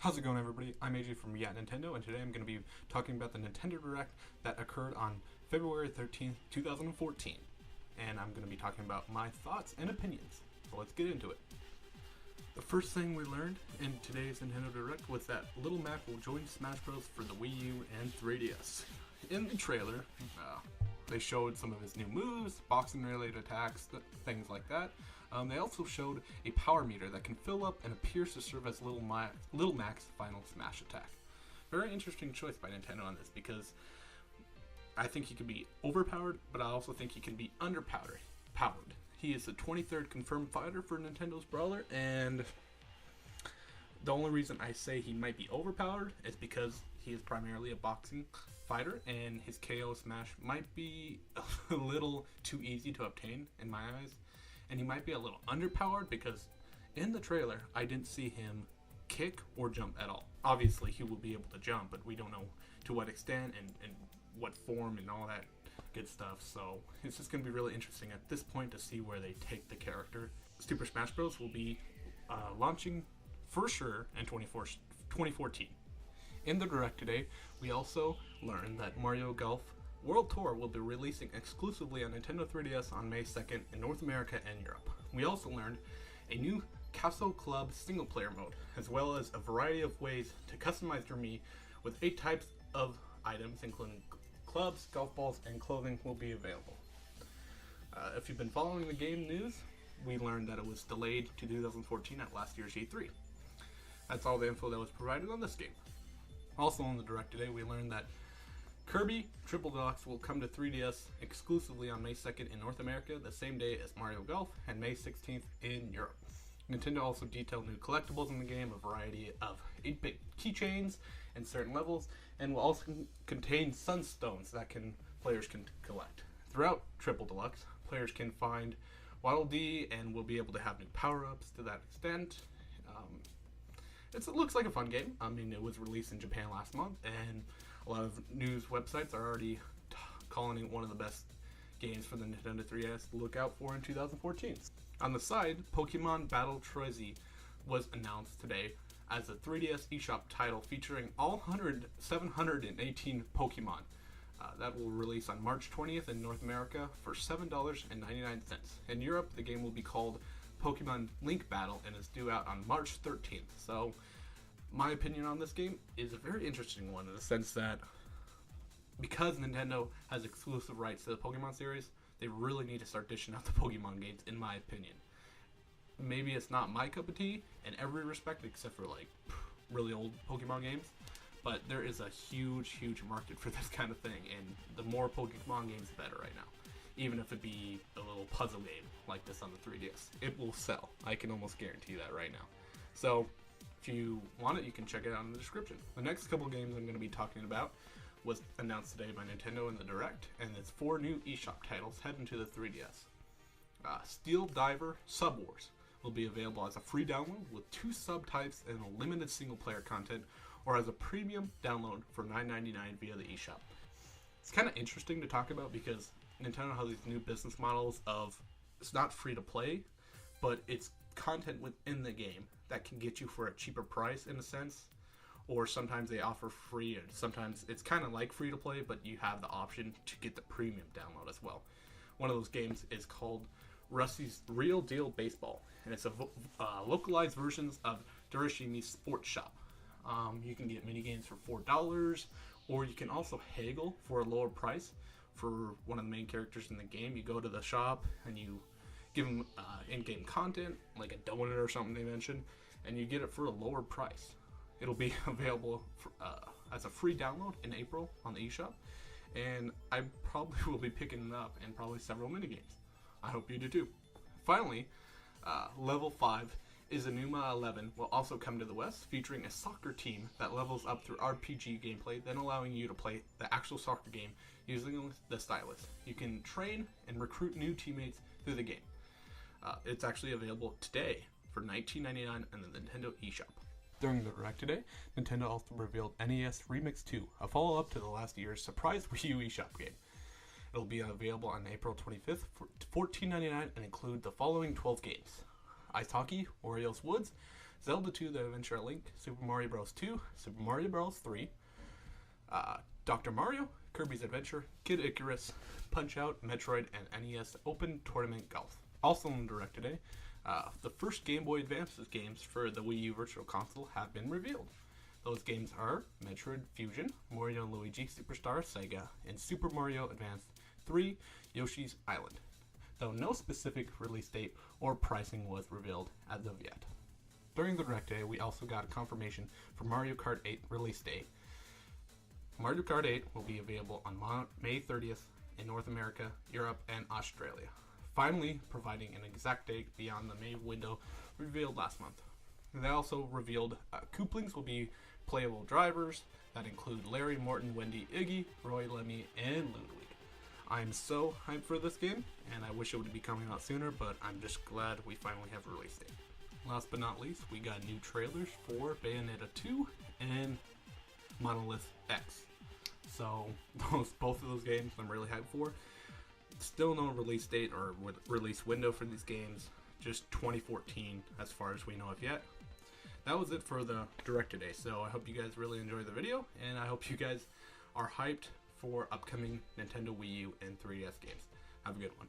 How's it going, everybody? I'm AJ from Nintendo, and today I'm going to be talking about the Nintendo Direct that occurred on February 13th, 2014. And I'm going to be talking about my thoughts and opinions. So let's get into it. The first thing we learned in today's Nintendo Direct was that Little Mac will join Smash Bros. For the Wii U and 3DS. In the trailer, they showed some of his new moves, boxing-related attacks, things like that. They also showed a power meter that can fill up and appears to serve as Little Mac's final smash attack. Very interesting choice by Nintendo on this because I think he could be overpowered, but I also think he can be underpowered. He is the 23rd confirmed fighter for Nintendo's Brawler, and the only reason I say he might be overpowered is because he is primarily a boxing fighter, and his KO smash might be a little too easy to obtain in my eyes. And he might be a little underpowered because in the trailer, I didn't see him kick or jump at all. Obviously, he will be able to jump, but we don't know to what extent and what form and all that good stuff. So it's just going to be really interesting at this point to see where they take the character. Super Smash Bros. Will be launching for sure in 2014. In the Direct today, we also learned that Mario Golf World Tour will be releasing exclusively on Nintendo 3DS on May 2nd in North America and Europe. We also learned a new Castle Club single-player mode, as well as a variety of ways to customize your Mii with 8 types of items, including clubs, golf balls, and clothing will be available. If you've been following the game news, we learned that it was delayed to 2014 at last year's E3. That's all the info that was provided on this game. Also on the Direct today, we learned that Kirby Triple Deluxe will come to 3DS exclusively on May 2nd in North America, the same day as Mario Golf, and May 16th in Europe. Nintendo also detailed new collectibles in the game, a variety of 8-bit keychains and certain levels, and will also contain sunstones that players can collect. Throughout Triple Deluxe, players can find Waddle Dee and will be able to have new power-ups to that extent. It looks like a fun game. I mean, it was released in Japan last month, and a lot of news websites are already calling it one of the best games for the Nintendo 3DS to look out for in 2014. On the side, Pokemon Battle Trezzy was announced today as a 3DS eShop title featuring all 718 Pokemon. That will release on March 20th in North America for $7.99. In Europe, the game will be called Pokemon Link Battle and is due out on March 13th. So my opinion on this game is a very interesting one in the sense that because Nintendo has exclusive rights to the Pokemon series, they really need to start dishing out the Pokemon games, in my opinion. Maybe it's not my cup of tea in every respect except for like really old Pokemon games, but there is a huge market for this kind of thing, and the more Pokemon games, the better right now. Even if it be a little puzzle game like this on the 3DS, it will sell. I can almost guarantee that right now. So if you want it, you can check it out in the description. The next couple games I'm going to be talking about was announced today by Nintendo in the Direct, and it's 4 new eShop titles heading to the 3DS. Steel Diver Sub Wars will be available as a free download with 2 subtypes and a limited single-player content, or as a premium download for $9.99 via the eShop. It's kind of interesting to talk about because Nintendo has these new business models of it's not free to play, but it's content within the game that can get you for a cheaper price in a sense, or sometimes they offer free, and sometimes it's kind of like free to play, but you have the option to get the premium download as well. One of those games is called Rusty's Real Deal Baseball, and it's a localized versions of Durashimi's Sports Shop. You can get mini games for $4, or you can also haggle for a lower price for one of the main characters in the game. You go to the shop and you give them in-game content, like a donut or something they mentioned, and you get it for a lower price. It'll be available as a free download in April on the eShop, and I probably will be picking it up in probably several minigames. I hope you do too. Finally, Level 5 is Enuma 11 will also come to the West, featuring a soccer team that levels up through RPG gameplay, then allowing you to play the actual soccer game using the stylus. You can train and recruit new teammates through the game. It's actually available today for $19.99 on the Nintendo eShop. During the Direct today, Nintendo also revealed NES Remix 2, a follow-up to the last year's surprise Wii U eShop game. It'll be available on April 25th for $14.99 and include the following 12 games: Ice Hockey, Orioles Woods, Zelda 2: The Adventure of Link, Super Mario Bros. 2, Super Mario Bros. 3, Dr. Mario, Kirby's Adventure, Kid Icarus, Punch-Out!, Metroid, and NES Open Tournament Golf. Also on Direct today, the first Game Boy Advance games for the Wii U Virtual Console have been revealed. Those games are Metroid Fusion, Mario & Luigi Superstar Sega, and Super Mario Advance 3 Yoshi's Island, though no specific release date or pricing was revealed as of yet. During the Direct Day, we also got a confirmation for Mario Kart 8 release date. Mario Kart 8 will be available on May 30th in North America, Europe, and Australia, finally providing an exact date beyond the May window revealed last month. They also revealed Kooplings will be playable drivers that include Larry, Morton, Wendy, Iggy, Roy, Lemmy, and Ludwig. I'm so hyped for this game, and I wish it would be coming out sooner, but I'm just glad we finally have a release date. Last but not least, we got new trailers for Bayonetta 2 and Monolith X. So both of those games I'm really hyped for. Still no release date or release window for these games, just 2014 as far as we know of yet. That was it for the Direct today, so I hope you guys really enjoyed the video, and I hope you guys are hyped for upcoming Nintendo Wii U and 3DS games. Have a good one.